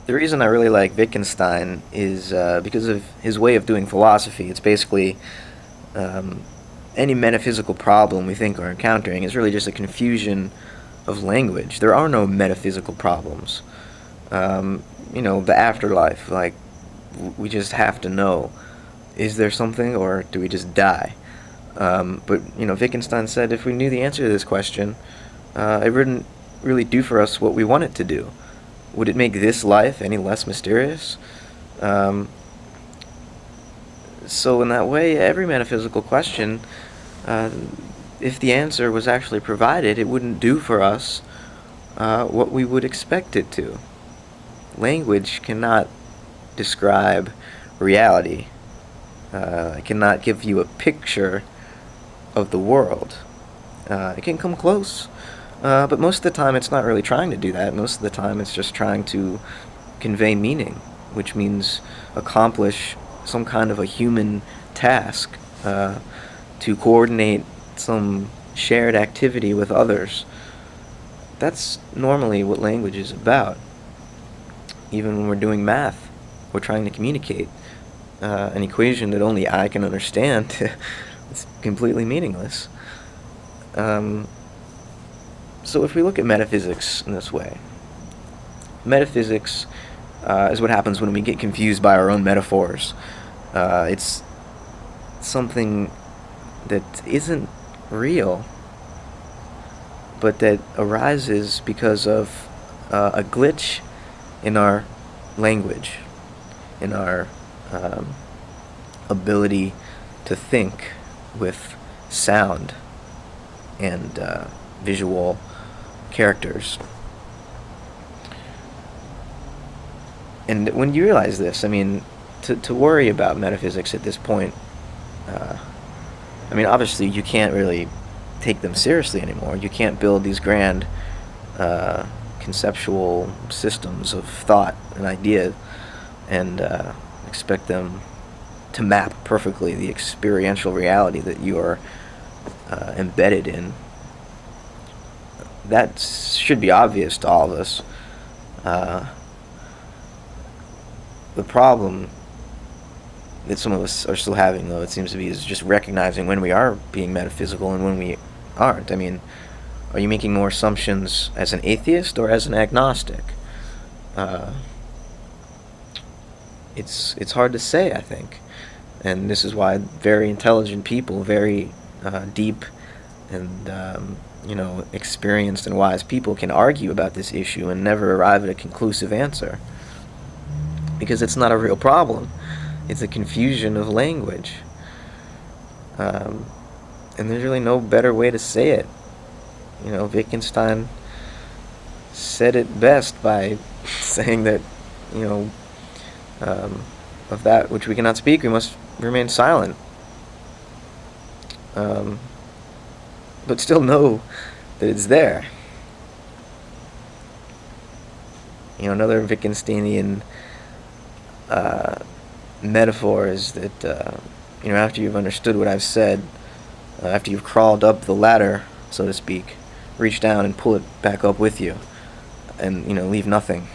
The reason I really like Wittgenstein is because of his way of doing philosophy. It's basically um, any metaphysical problem we think we're encountering is really just a confusion of language. There are no metaphysical problems. The afterlife, like, we just have to know, is there something or do we just die? But Wittgenstein said if we knew the answer to this question, it wouldn't really do for us what we want it to do. Would it make this life any less mysterious? Um, so in that way, every metaphysical question, uh, if the answer was actually provided, it wouldn't do for us what we would expect it to. Language cannot describe reality. It cannot give you a picture of the world. It can come close, but most of the time it's not really trying to do that. Most of the time it's just trying to convey meaning, which means accomplish some kind of a human task, to coordinate some shared activity with others. That's normally what language is about. Even when we're doing math, we're trying to communicate an equation that only I can understand. It's completely meaningless. So if we look at metaphysics in this way, metaphysics is what happens when we get confused by our own metaphors. It's something that isn't real, but that arises because of a glitch in our language, in our ability to think with sound and visual characters. And when you realize this, to worry about metaphysics at this point, obviously you can't really take them seriously anymore. You can't build these grand conceptual systems of thought and idea and expect them to map perfectly the experiential reality that you are embedded in. That should be obvious to all of us. The problem that some of us are still having, though, it seems to be, is just recognizing when we are being metaphysical and when we aren't. Are you making more assumptions as an atheist or as an agnostic? It's hard to say, I think. And this is why very intelligent people, very deep and experienced and wise people can argue about this issue and never arrive at a conclusive answer. Because it's not a real problem. It's a confusion of language. And there's really no better way to say it. Wittgenstein said it best by saying that, of that which we cannot speak, we must remain silent. But still know that it's there. Another Wittgensteinian metaphor is that, after you've understood what I've said, after you've crawled up the ladder, so to speak, reach down and pull it back up with you, and, leave nothing.